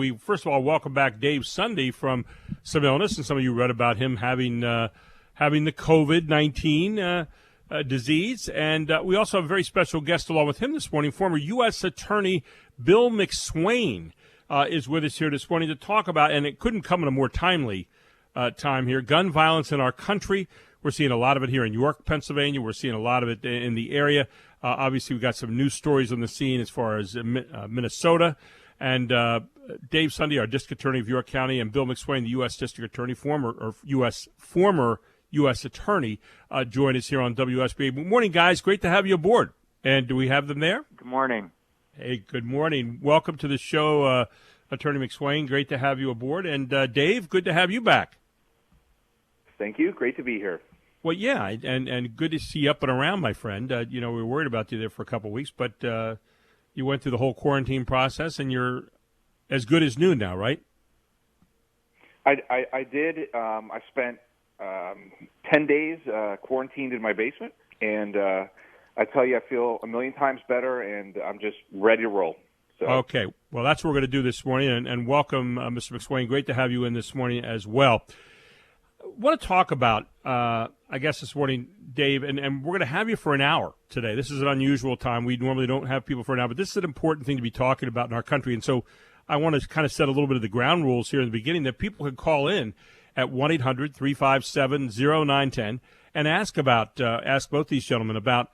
we first of all welcome back Dave Sunday from some illness, and some of you read about him having the COVID-19 disease. And we also have a very special guest along with him this morning. Former U.S. Attorney Bill McSwain is with us here this morning to talk about, and it couldn't come at a more timely time here, gun violence in our country. We're seeing a lot of it here in York, Pennsylvania. We're seeing a lot of it in the area. Obviously, we've got some news stories on the scene as far as Minnesota. And Dave Sunday, our District Attorney of York County, and Bill McSwain, the U.S. District Attorney, former U.S. Attorney, join us here on WSBA. Good morning, guys. Great to have you aboard. And do we have them there? Good morning. Hey, good morning. Welcome to the show, Attorney McSwain. Great to have you aboard. And Dave, good to have you back. Thank you. Great to be here. Well, yeah, and good to see you up and around, my friend. We were worried about you there for a couple of weeks, but you went through the whole quarantine process, and you're as good as new now, right? I did. I spent 10 days quarantined in my basement, and I tell you, I feel a million times better, and I'm just ready to roll. So. Okay. Well, that's what we're going to do this morning, and welcome, Mr. McSwain. Great to have you in this morning as well. I want to talk about, I guess this morning, Dave, and we're going to have you for an hour today. This is an unusual time. We normally don't have people for an hour, but this is an important thing to be talking about in our country. And so I want to kind of set a little bit of the ground rules here in the beginning that people can call in at 1-800-357-0910 and ask both these gentlemen about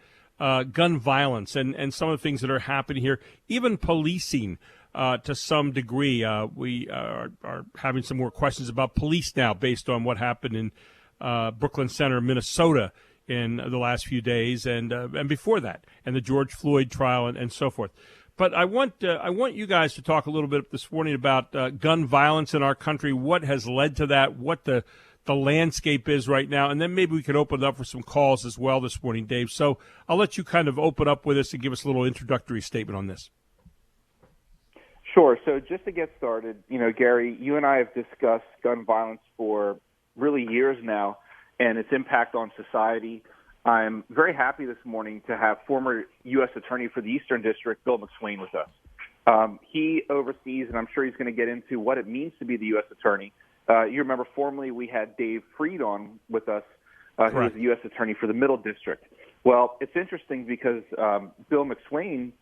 gun violence and some of the things that are happening here, even policing. To some degree, we are having some more questions about police now based on what happened in Brooklyn Center, Minnesota in the last few days and before that, and the George Floyd trial and so forth. But I want you guys to talk a little bit this morning about gun violence in our country, what has led to that, what the landscape is right now, and then maybe we could open it up for some calls as well this morning, Dave. So I'll let you kind of open up with us and give us a little introductory statement on this. Sure. So just to get started, Gary, you and I have discussed gun violence for really years now and its impact on society. I'm very happy this morning to have former U.S. Attorney for the Eastern District, Bill McSwain, with us. He oversees, and I'm sure he's going to get into what it means to be the U.S. Attorney. You remember formerly we had Dave Freed on with us, who was the U.S. Attorney for the Middle District. Well, it's interesting because Bill McSwain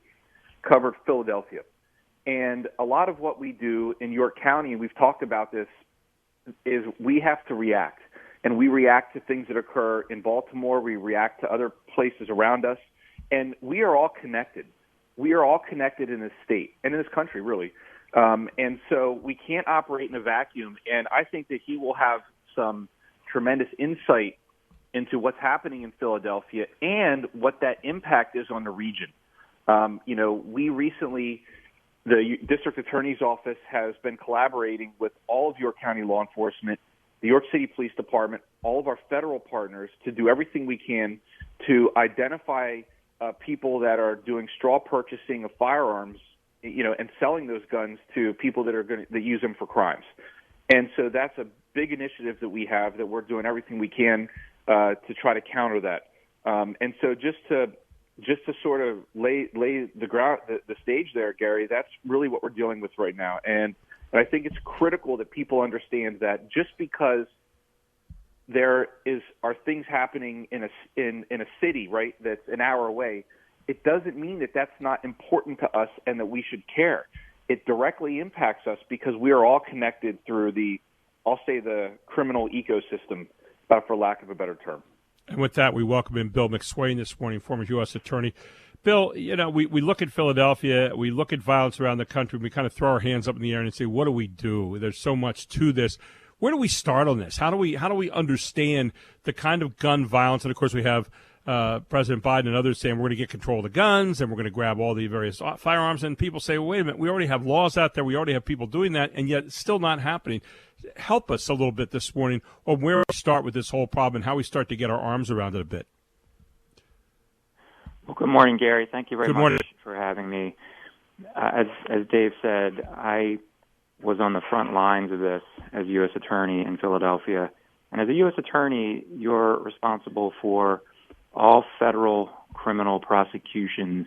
covered Philadelphia. And a lot of what we do in York County, and we've talked about this, is we have to react. And we react to things that occur in Baltimore. We react to other places around us. And we are all connected. We are all connected in this state and in this country, really. And so we can't operate in a vacuum. And I think that he will have some tremendous insight into what's happening in Philadelphia and what that impact is on the region. We recently... The District Attorney's Office has been collaborating with all of York County law enforcement, the York City Police Department, all of our federal partners to do everything we can to identify people that are doing straw purchasing of firearms, and selling those guns to people that use them for crimes. And so that's a big initiative that we have that we're doing everything we can to try to counter that. And so just to sort of lay the stage there, Gary, that's really what we're dealing with right now. And I think it's critical that people understand that just because there are things happening in a city, right, that's an hour away, it doesn't mean that that's not important to us and that we should care. It directly impacts us because we are all connected through the criminal ecosystem, for lack of a better term. And with that, we welcome in Bill McSwain this morning, former U.S. Attorney. Bill, we look at Philadelphia, we look at violence around the country, and we kind of throw our hands up in the air and say, what do we do? There's so much to this. Where do we start on this? How do we understand the kind of gun violence? And, of course, we have President Biden and others saying we're going to get control of the guns and we're going to grab all the various firearms. And people say, well, wait a minute, we already have laws out there. We already have people doing that, and yet it's still not happening. Help us a little bit this morning on where we start with this whole problem and how we start to get our arms around it a bit. Well, good morning, Gary. Thank you very much for having me. As Dave said, I was on the front lines of this as U.S. Attorney in Philadelphia. And as a U.S. Attorney, you're responsible for all federal criminal prosecutions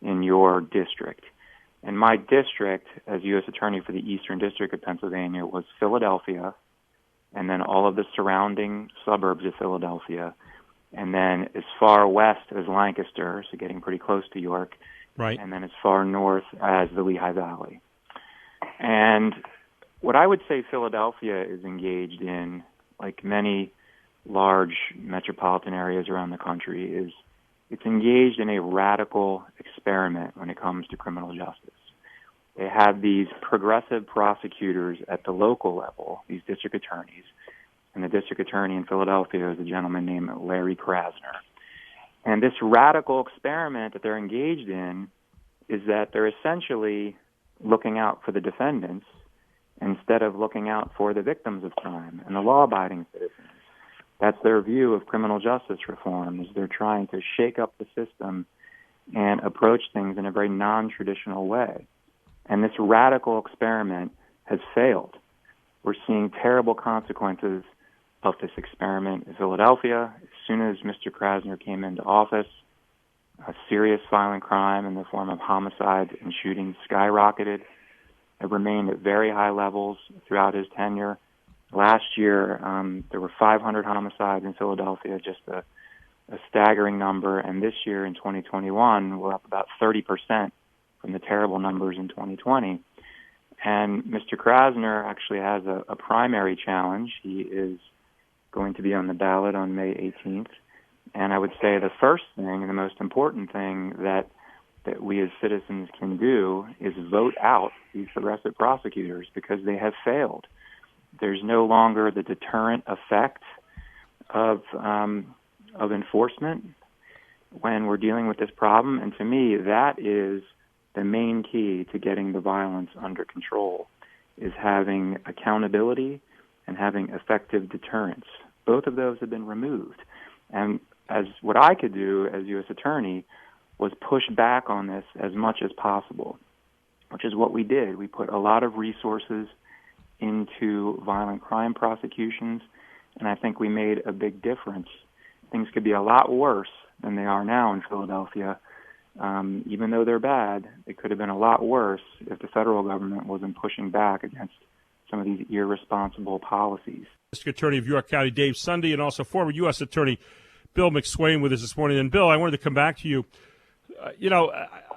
in your district. And my district as U.S. Attorney for the Eastern District of Pennsylvania was Philadelphia, and then all of the surrounding suburbs of Philadelphia, and then as far west as Lancaster, so getting pretty close to York, right, and then as far north as the Lehigh Valley. And what I would say Philadelphia is engaged in, like many large metropolitan areas around the country, is it's engaged in a radical experiment when it comes to criminal justice. They have these progressive prosecutors at the local level, these district attorneys, and the district attorney in Philadelphia is a gentleman named Larry Krasner. And this radical experiment that they're engaged in is that they're essentially looking out for the defendants instead of looking out for the victims of crime and the law-abiding citizens. That's their view of criminal justice reform, is they're trying to shake up the system and approach things in a very non-traditional way. And this radical experiment has failed. We're seeing terrible consequences of this experiment in Philadelphia. As soon as Mr. Krasner came into office, a serious violent crime in the form of homicide and shootings skyrocketed. It remained at very high levels throughout his tenure. Last year, there were 500 homicides in Philadelphia, just a staggering number. And this year, in 2021, we're up about 30% from the terrible numbers in 2020. And Mr. Krasner actually has a primary challenge. He is going to be on the ballot on May 18th. And I would say the first thing and the most important thing that we as citizens can do is vote out these progressive prosecutors because they have failed. There's no longer the deterrent effect of enforcement when we're dealing with this problem. And to me, that is the main key to getting the violence under control, is having accountability and having effective deterrence. Both of those have been removed. And as what I could do as U.S. Attorney was push back on this as much as possible, which is what we did. We put a lot of resources into violent crime prosecutions, and I think we made a big difference. Things could be a lot worse than they are now in Philadelphia. Even though they're bad, it could have been a lot worse if the federal government wasn't pushing back against some of these irresponsible policies. District Attorney of York County, Dave Sunday, and also former U.S. Attorney Bill McSwain with us this morning. And, Bill, I wanted to come back to you.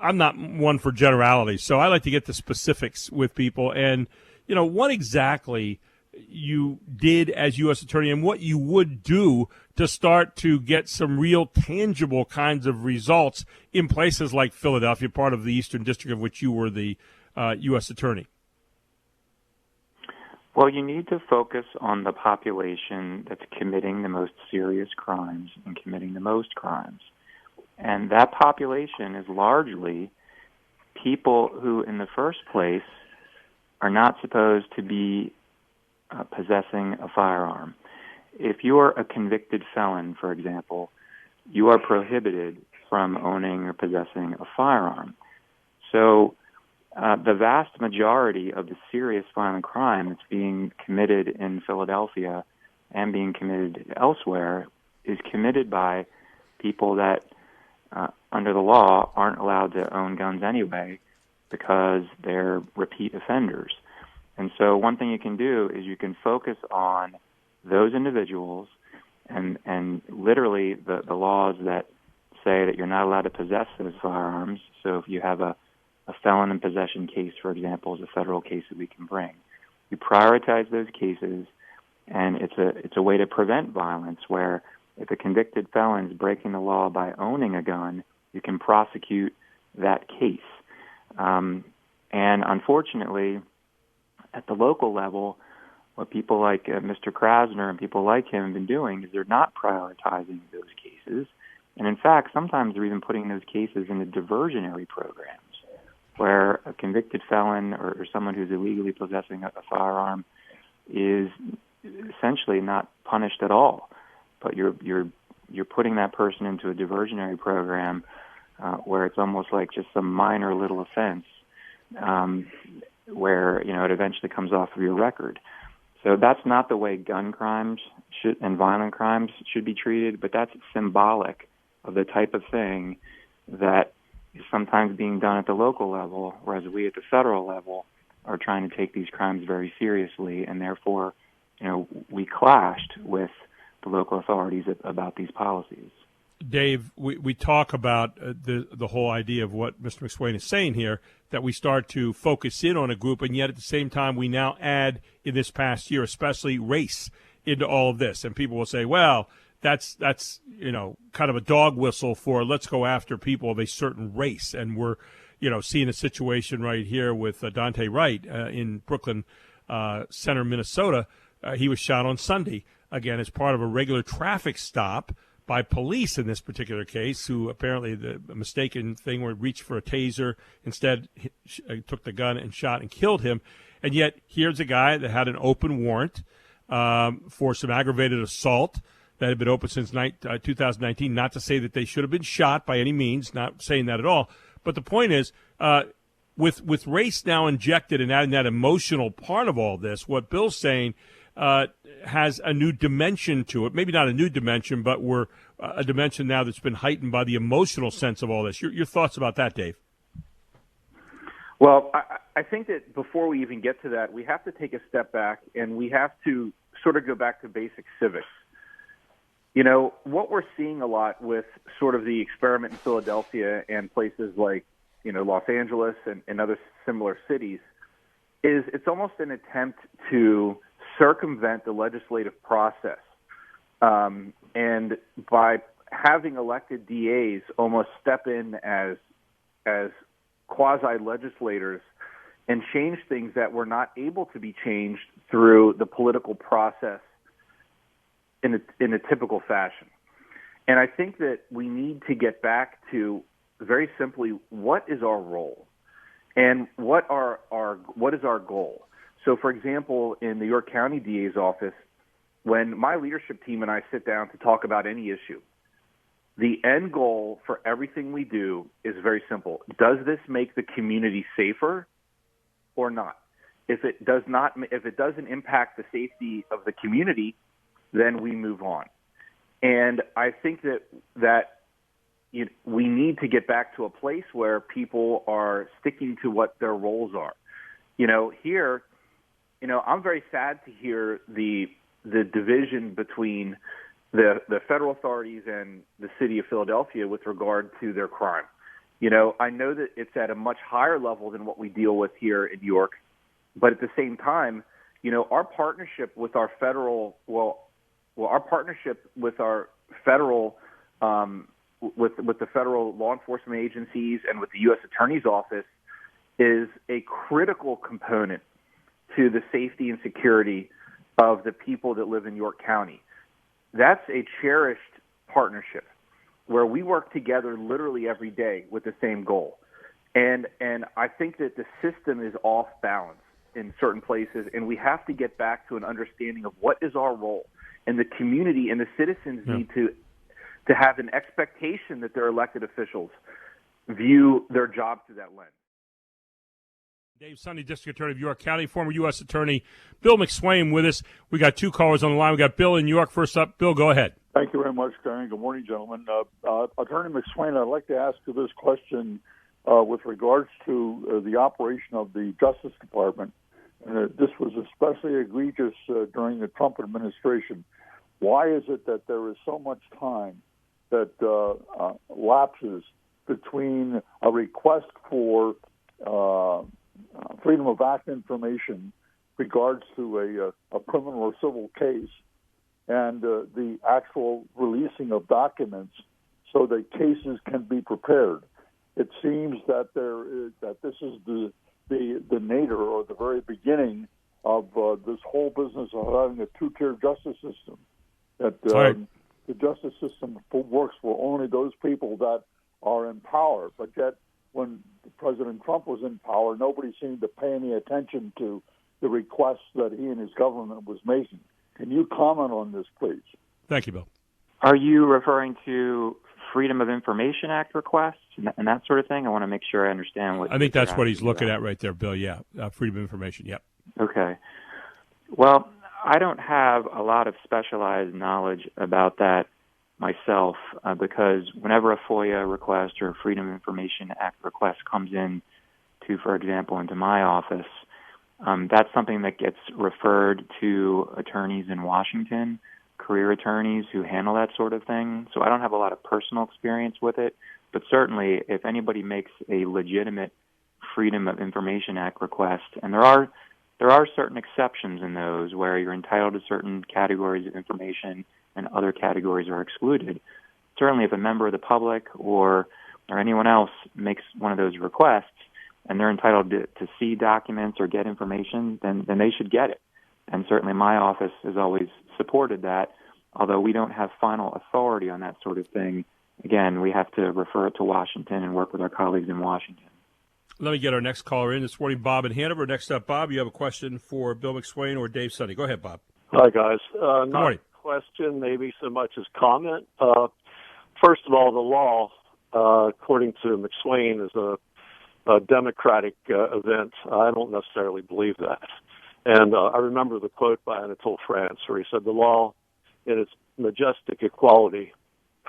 I'm not one for generalities, so I like to get the specifics with people. And, what exactly you did as U.S. Attorney and what you would do to start to get some real tangible kinds of results in places like Philadelphia, part of the Eastern District of which you were the U.S. Attorney. Well, you need to focus on the population that's committing the most serious crimes and committing the most crimes. And that population is largely people who, in the first place, are not supposed to be possessing a firearm. If you are a convicted felon, for example, you are prohibited from owning or possessing a firearm. So the vast majority of the serious violent crime that's being committed in Philadelphia and being committed elsewhere is committed by people that, under the law, aren't allowed to own guns anyway because they're repeat offenders. And so one thing you can do is you can focus on those individuals and literally the laws that say that you're not allowed to possess those firearms. So if you have a felon in possession case, for example, is a federal case that we can bring. You prioritize those cases, and it's a way to prevent violence where if a convicted felon is breaking the law by owning a gun, you can prosecute that case. And unfortunately, at the local level, what people like Mr. Krasner and people like him have been doing is they're not prioritizing those cases. And in fact, sometimes they're even putting those cases into diversionary programs where a convicted felon or someone who's illegally possessing a firearm is essentially not punished at all. But you're putting that person into a diversionary program where it's almost like just some minor little offense where it eventually comes off of your record. So that's not the way gun crimes and violent crimes should be treated, but that's symbolic of the type of thing that is sometimes being done at the local level, whereas we at the federal level are trying to take these crimes very seriously, and therefore, we clashed with the local authorities about these policies. Dave, we talk about the whole idea of what Mr. McSwain is saying here, that we start to focus in on a group, and yet at the same time we now add in this past year, especially race, into all of this. And people will say, well, that's kind of a dog whistle for let's go after people of a certain race. And we're, seeing a situation right here with Dante Wright in Brooklyn Center, Minnesota. He was shot on Sunday, again, as part of a regular traffic stop by police in this particular case, who apparently the mistaken thing where reached for a taser, instead took the gun and shot and killed him. And yet here's a guy that had an open warrant for some aggravated assault that had been open since 2019. Not to say that they should have been shot by any means, not saying that at all. But the point is, with race now injected and adding that emotional part of all this, what Bill's saying has a new dimension to it. Maybe not a new dimension, but we're a dimension now that's been heightened by the emotional sense of all this. Your thoughts about that, Dave? Well, I think that before we even get to that, we have to take a step back and we have to sort of go back to basic civics. What we're seeing a lot with sort of the experiment in Philadelphia and places like, Los Angeles and other similar cities is it's almost an attempt to circumvent the legislative process. And by having elected DAs almost step in as quasi-legislators and change things that were not able to be changed through the political process in a typical fashion. And I think that we need to get back to very simply what is our role and what is our goal. So, for example, in the York County D.A.'s office, when my leadership team and I sit down to talk about any issue, the end goal for everything we do is very simple. Does this make the community safer or not? If it doesn't impact the safety of the community, then we move on. And I think that we need to get back to a place where people are sticking to what their roles are. Here, I'm very sad to hear the division between the federal authorities and the city of Philadelphia with regard to their crime. I know that it's at a much higher level than what we deal with here in York, but at the same time, our partnership with our federal, our partnership with our federal, with the federal law enforcement agencies and with the U.S. Attorney's Office is a critical component to the safety and security of the people that live in York County. That's a cherished partnership where we work together literally every day with the same goal. And I think that the system is off balance in certain places, and we have to get back to an understanding of what is our role. And the community and the citizens need to have an expectation that their elected officials view their job through that lens. Dave Sunday, District Attorney of York County, former U.S. Attorney Bill McSwain with us. We got two callers on the line. We got Bill in New York first up. Bill, go ahead. Thank you very much, Gary. Good morning, gentlemen. Attorney McSwain, I'd like to ask you this question with regards to the operation of the Justice Department. This was especially egregious during the Trump administration. Why is it that there is so much time that lapses between a request for freedom of act information regards to a criminal or civil case and the actual releasing of documents so that cases can be prepared? It seems that this is the nadir or the very beginning of this whole business of having a two-tier justice system. That the justice system works for only those people that are in power. But yet, when President Trump was in power, nobody seemed to pay any attention to the requests that he and his government was making. Can you comment on this, please? Thank you, Bill. Are you referring to Freedom of Information Act requests and that sort of thing? I want to make sure I understand what. I think that's what he's looking at right there, Bill. Yeah, freedom of information. Yep. Okay. Well, I don't have a lot of specialized knowledge about that myself because whenever a FOIA request or a Freedom of Information Act request comes in to, for example, into my office, that's something that gets referred to attorneys in Washington, career attorneys who handle that sort of thing. So I don't have a lot of personal experience with it, but certainly if anybody makes a legitimate Freedom of Information Act request, and there are certain exceptions in those where you're entitled to certain categories of information and other categories are excluded. Certainly if a member of the public or anyone else makes one of those requests and they're entitled to see documents or get information, then they should get it. And certainly my office has always supported that, although we don't have final authority on that sort of thing. Again, we have to refer it to Washington and work with our colleagues in Washington. Let me get our next caller in this morning, Bob in Hanover. Next up, Bob, you have a question for Bill McSwain or Dave Sunny. Go ahead, Bob. Hi, guys. Good morning. Question, maybe so much as comment. First of all, the law, according to McSwain, is a democratic event. I don't necessarily believe that. And I remember the quote by Anatole France where he said, the law, in its majestic equality,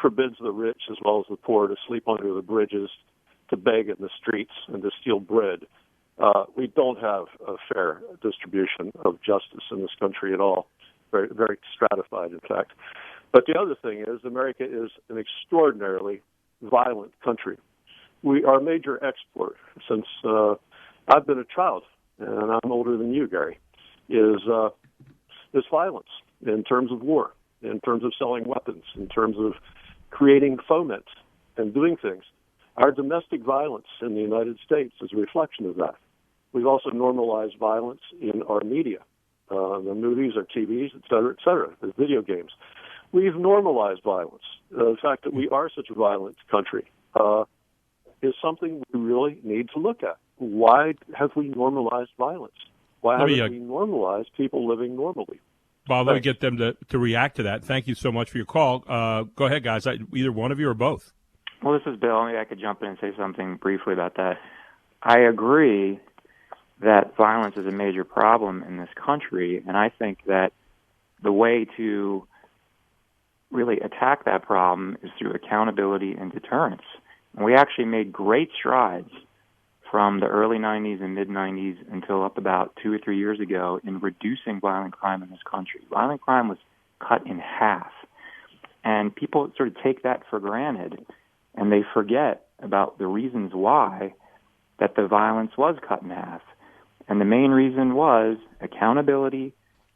forbids the rich as well as the poor to sleep under the bridges, to beg in the streets, and to steal bread. We don't have a fair distribution of justice in this country at all. Very, very stratified, in fact. But the other thing is, America is an extraordinarily violent country. Our major export, since I've been a child, and I'm older than you, Gary, is violence in terms of war, in terms of selling weapons, in terms of creating foment and doing things. Our domestic violence in the United States is a reflection of that. We've also normalized violence in our media, the movies, our TVs, et cetera, the video games. We've normalized violence. The fact that we are such a violent country is something we really need to look at. Why have we normalized violence? Why haven't we normalized people living normally? Bob, let me get them to react to that. Thank you so much for your call. Go ahead, guys. Either one of you or both. Well, this is Bill. Maybe I could jump in and say something briefly about that. I agree that violence is a major problem in this country, and I think that the way to really attack that problem is through accountability and deterrence. And we actually made great strides from the early 90s and mid-90s until up about 2 or 3 years ago in reducing violent crime in this country. Violent crime was cut in half, and people sort of take that for granted, and they forget about the reasons why that the violence was cut in half. And the main reason was accountability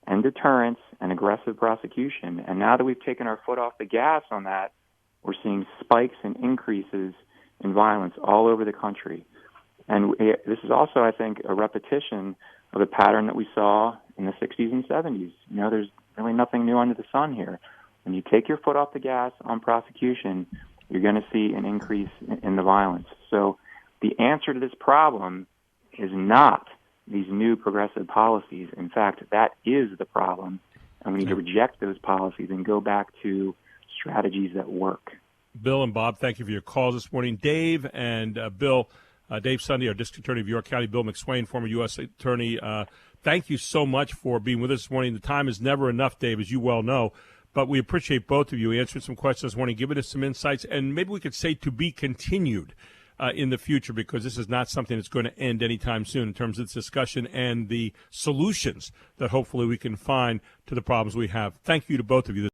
and deterrence and aggressive prosecution. And now that we've taken our foot off the gas on that, we're seeing spikes and increases in violence all over the country. And this is also, I think, a repetition of a pattern that we saw in the 60s and 70s. You know, there's really nothing new under the sun here. When you take your foot off the gas on prosecution, you're going to see an increase in the violence. So the answer to this problem is not these new progressive policies. In fact, that is the problem, and we need to reject those policies and go back to strategies that work. Bill and Bob, thank you for your calls this morning. Dave and Bill, Dave Sunday, our District Attorney of York County, Bill McSwain, former U.S. Attorney, thank you so much for being with us this morning. The time is never enough, Dave, as you well know, but we appreciate both of you answering some questions this morning, giving us some insights, and maybe we could say to be continued in the future, because this is not something that's going to end anytime soon in terms of this discussion and the solutions that hopefully we can find to the problems we have. Thank you to both of you.